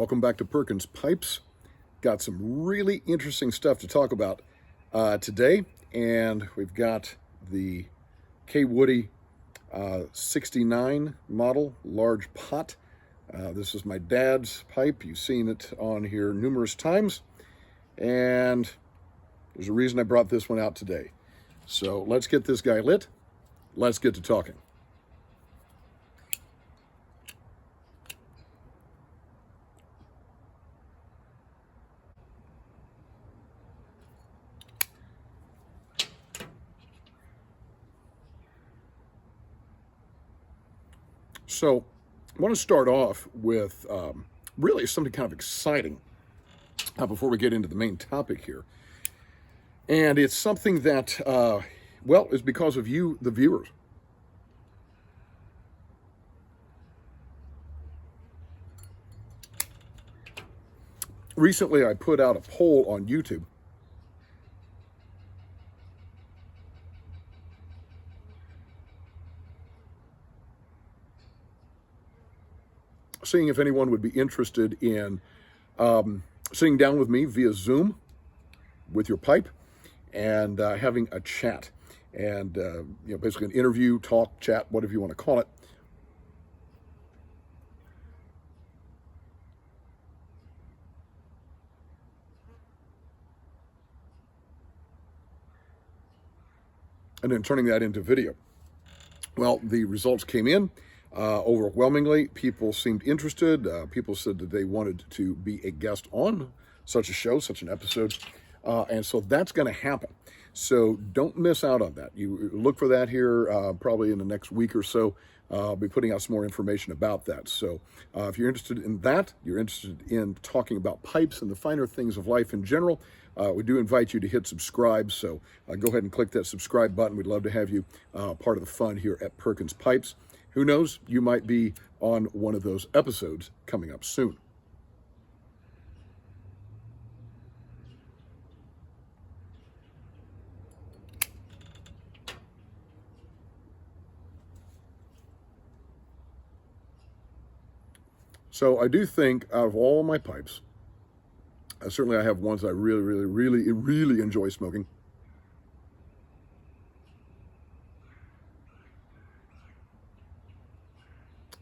Welcome back to Perkins Pipes. Got some really interesting stuff to talk about today, and we've got the K. Woody 69 model large pot. This is my dad's pipe. You've seen it on here numerous times, and there's a reason I brought this one out today. So let's get this guy lit. Let's get to talking. So I want to start off with really something kind of exciting before we get into the main topic here. And it's something that, is because of you, the viewers. Recently, I put out a poll on YouTube seeing if anyone would be interested in sitting down with me via Zoom with your pipe and having a chat, and basically an interview, talk, chat, whatever you want to call it. And then turning that into video. Well, the results came in. Overwhelmingly, people seemed interested. People said that they wanted to be a guest on such a show, such an episode. And so that's going to happen. So don't miss out on that. You look for that here probably in the next week or so. I'll be putting out some more information about that. So if you're interested in that, you're interested in talking about pipes and the finer things of life in general, we do invite you to hit subscribe. So go ahead and click that subscribe button. We'd love to have you part of the fun here at Perkins Pipes. Who knows, you might be on one of those episodes coming up soon. So I do think out of all my pipes, certainly I have ones I really enjoy smoking.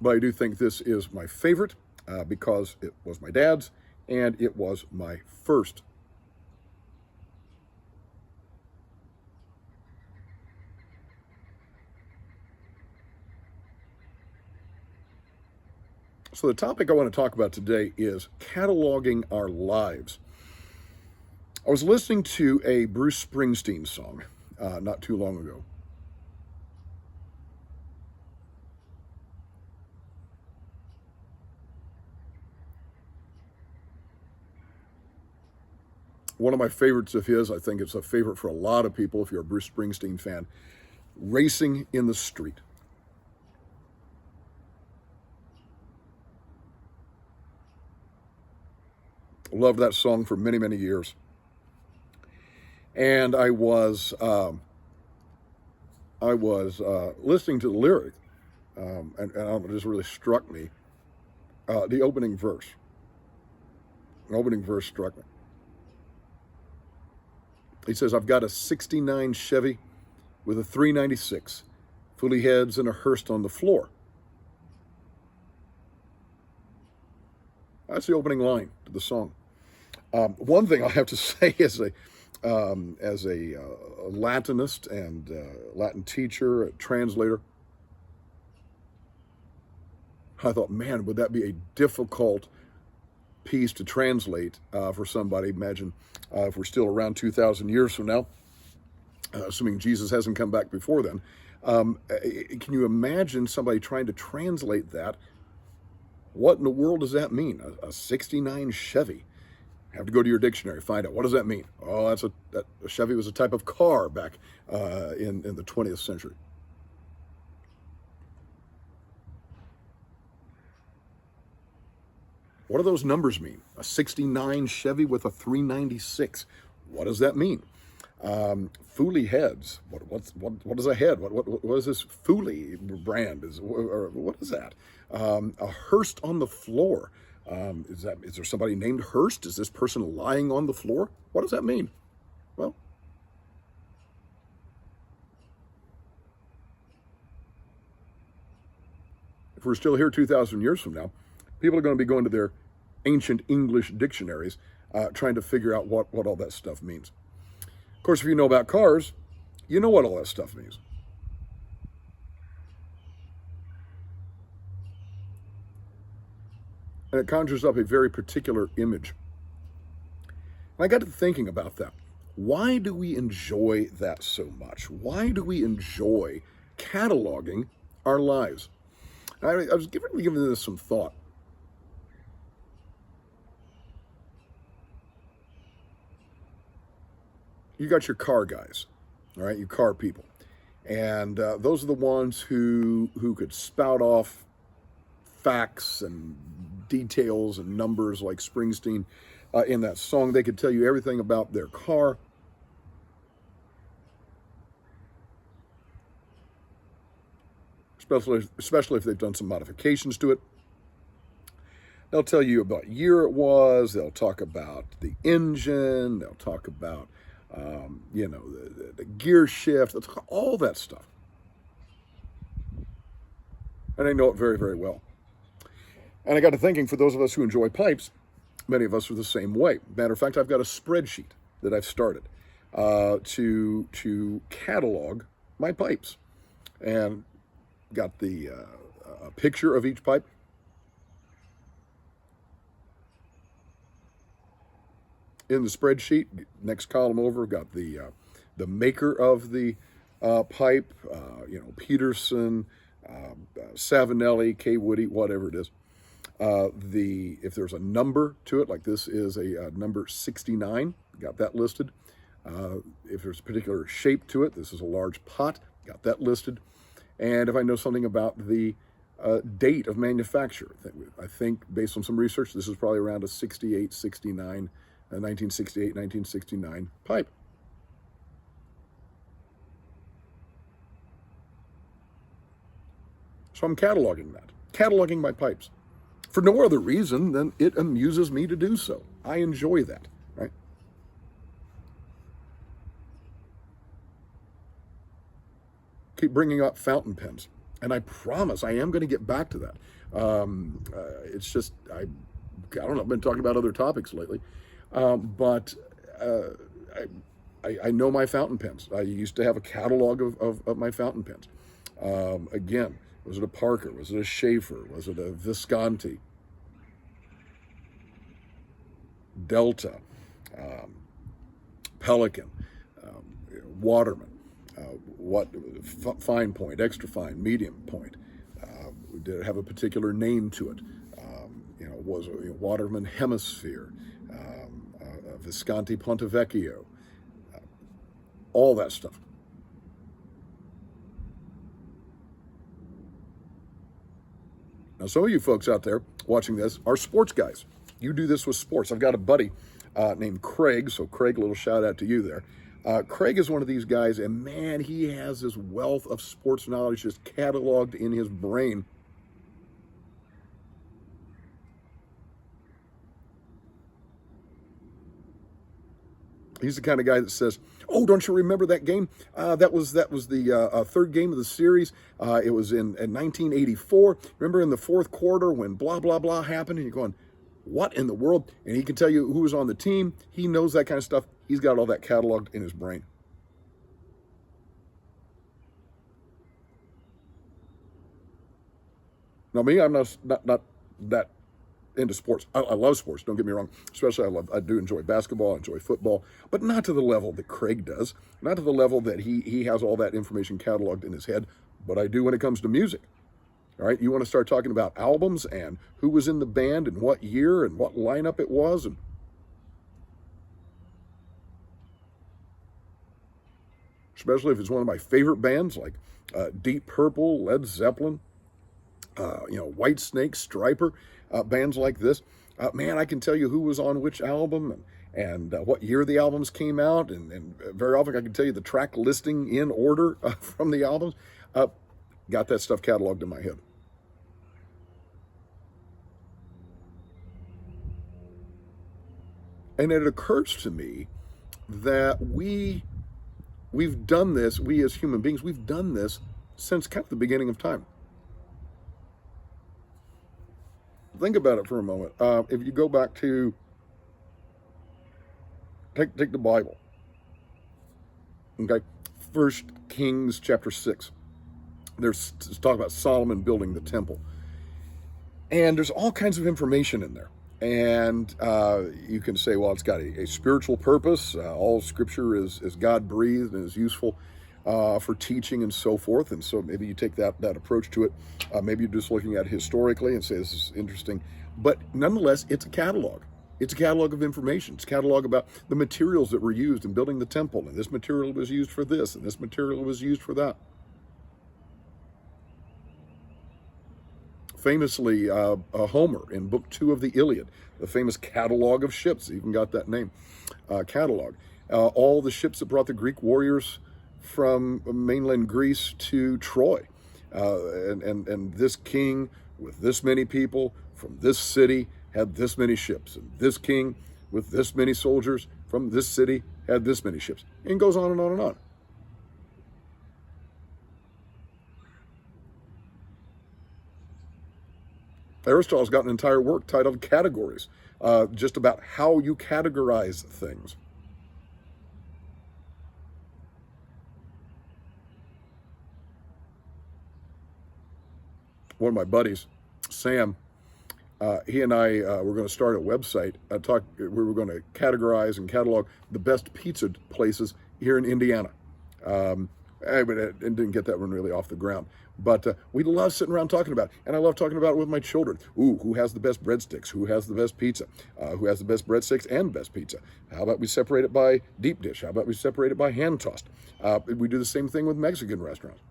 But I do think this is my favorite because it was my dad's and it was my first. So the topic I want to talk about today is cataloging our lives. I was listening to a Bruce Springsteen song not too long ago. One of my favorites of his, I think it's a favorite for a lot of people if you're a Bruce Springsteen fan, Racing in the Street. Loved that song for many years. And I was listening to the lyric, and it just really struck me. The opening verse. The opening verse struck me. He says, I've got a 69 Chevy with a 396, fully heads and a hearse on the floor. That's the opening line to the song. One thing I have to say as a Latinist and Latin teacher, a translator, I thought, man, would that be a difficult piece to translate for somebody. Imagine if we're still around 2,000 years from now, assuming Jesus hasn't come back before then. Can you imagine somebody trying to translate that? What in the world does that mean? A 69 Chevy. Have to go to your dictionary, find out, what does that mean? Oh, a Chevy was a type of car back in the 20th century. What do those numbers mean? A 69 Chevy with a 396. What does that mean? Foolie heads. What is a head? What is this Foolie brand? What is that? A hearse on the floor. Is there somebody named Hurst? Is this person lying on the floor? What does that mean? Well, if we're still here 2,000 years from now, people are going to be going to their ancient English dictionaries trying to figure out what all that stuff means. Of course, if you know about cars, you know what all that stuff means. And it conjures up a very particular image. And I got to thinking about that. Why do we enjoy that so much? Why do we enjoy cataloging our lives? I was giving this some thought. You got your car guys, all right, you car people. And those are the ones who could spout off facts and details and numbers like Springsteen in that song. They could tell you everything about their car. Especially if they've done some modifications to it. They'll tell you about year it was. They'll talk about the engine. They'll talk about, the gear shift. They'll talk all that stuff. And I know it very, very well. And I got to thinking, for those of us who enjoy pipes, many of us are the same way. Matter of fact, I've got a spreadsheet that I've started to catalog my pipes. And got the a picture of each pipe. In the spreadsheet, next column over, got the maker of the pipe, Peterson, Savinelli, K. Woody, whatever it is. If there's a number to it, like this is a number 69, got that listed. If there's a particular shape to it, this is a large pot, got that listed. And if I know something about the date of manufacture, I think based on some research, this is probably around a 68, 69, 1968, 1969 pipe. So I'm cataloging my pipes. For no other reason than it amuses me to do so. I enjoy that, right? Keep bringing up fountain pens, and I promise I am going to get back to that. It's just, I don't know, I've been talking about other topics lately, but I know my fountain pens. I used to have a catalog of my fountain pens. Again, was it a Parker? Was it a Schaefer? Was it a Visconti? Delta, Pelican, Waterman, fine point, extra fine, medium point. Did it have a particular name to it? Was a Waterman Hemisphere, Visconti Ponte Vecchio, all that stuff. Now, some of you folks out there watching this are sports guys. You do this with sports. I've got a buddy named Craig. So Craig, a little shout out to you there. Craig is one of these guys, and man, he has this wealth of sports knowledge just cataloged in his brain. He's the kind of guy that says, "Oh, don't you remember that game? That was the third game of the series. It was in 1984. Remember in the fourth quarter when blah, blah, blah happened?" And you're going, what in the world? And he can tell you who was on the team. He knows that kind of stuff. He's got all that cataloged in his brain. Now, me, I'm not that into sports. I love sports, don't get me wrong. Especially I do enjoy basketball, I enjoy football, but not to the level that Craig does, not to the level that he has all that information cataloged in his head, but I do when it comes to music. All right, you want to start talking about albums and who was in the band and what year and what lineup it was, and especially if it's one of my favorite bands like Deep Purple, Led Zeppelin, White Snake, Stryper, bands like this. Man, I can tell you who was on which album and what year the albums came out, and very often I can tell you the track listing in order from the albums. Got that stuff cataloged in my head. And it occurs to me that we've done this, we as human beings, we've done this since kind of the beginning of time. Think about it for a moment. If you go back to, take the Bible, okay? First Kings chapter 6. There's talk about Solomon building the temple. And there's all kinds of information in there. And you can say, well, it's got a spiritual purpose. All scripture is God-breathed and is useful for teaching and so forth. And so maybe you take that approach to it. Maybe you're just looking at it historically and say, this is interesting. But nonetheless, it's a catalog. It's a catalog of information. It's a catalog about the materials that were used in building the temple. And this material was used for this, and this material was used for that. Famously, Homer in Book 2 of the Iliad, the famous catalog of ships, even got that name, catalog. All the ships that brought the Greek warriors from mainland Greece to Troy. And this king with this many people from this city had this many ships. And this king with this many soldiers from this city had this many ships. And it goes on and on and on. Aristotle's got an entire work titled Categories, just about how you categorize things. One of my buddies, Sam, he and I were going to start a website. We were going to categorize and catalog the best pizza places here in Indiana. But it didn't get that one really off the ground. But we love sitting around talking about it. And I love talking about it with my children. Ooh, who has the best breadsticks? Who has the best pizza? Who has the best breadsticks and best pizza? How about we separate it by deep dish? How about we separate it by hand tossed? We do the same thing with Mexican restaurants.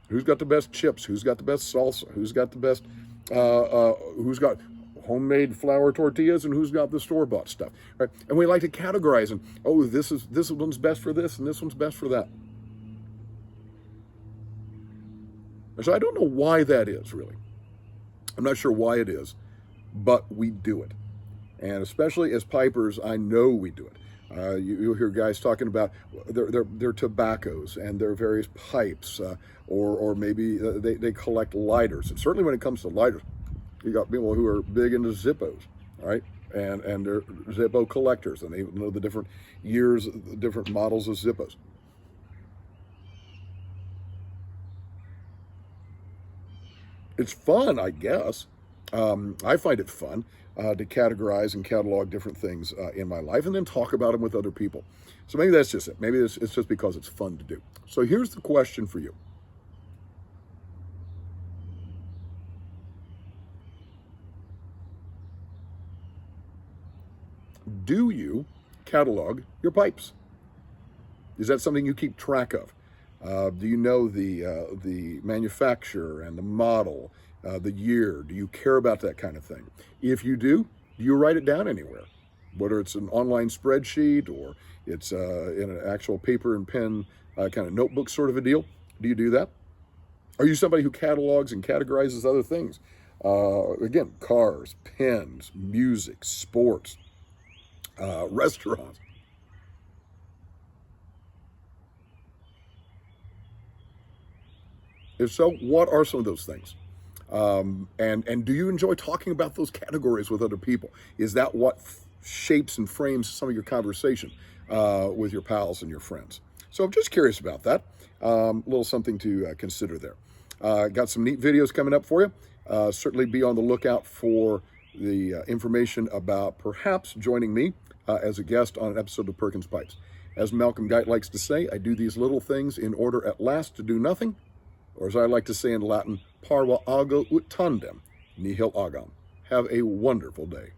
Who's got the best chips? Who's got the best salsa? Who's got the best, who's got homemade flour tortillas, and who's got the store-bought stuff, right? And we like to categorize them. Oh, this one's best for this, and this one's best for that. So I don't know why that is, really. I'm not sure why it is, but we do it. And especially as pipers, I know we do it. You'll hear guys talking about their tobaccos and their various pipes, or maybe they collect lighters. And certainly when it comes to lighters, you got people who are big into Zippos, all right? And they're Zippo collectors, and they know the different years, the different models of Zippos. It's fun, I guess. I find it fun to categorize and catalog different things in my life and then talk about them with other people. So maybe that's just it. Maybe it's just because it's fun to do. So here's the question for you. Do you catalog your pipes? Is that something you keep track of? Do you know the manufacturer and the model, the year? Do you care about that kind of thing? If you do you write it down anywhere? Whether it's an online spreadsheet or it's in an actual paper and pen kind of notebook sort of a deal, do you do that? Are you somebody who catalogs and categorizes other things? Again, cars, pens, music, sports, restaurants. If so, what are some of those things? And do you enjoy talking about those categories with other people? Is that what shapes and frames some of your conversation with your pals and your friends? So I'm just curious about that. A little something to consider there. Got some neat videos coming up for you. Certainly be on the lookout for the information about perhaps joining me as a guest on an episode of Perkins Pipes. As Malcolm Guite likes to say, I do these little things in order at last to do nothing, or as I like to say in Latin, Parva ut tandem, nihil agam. Have a wonderful day.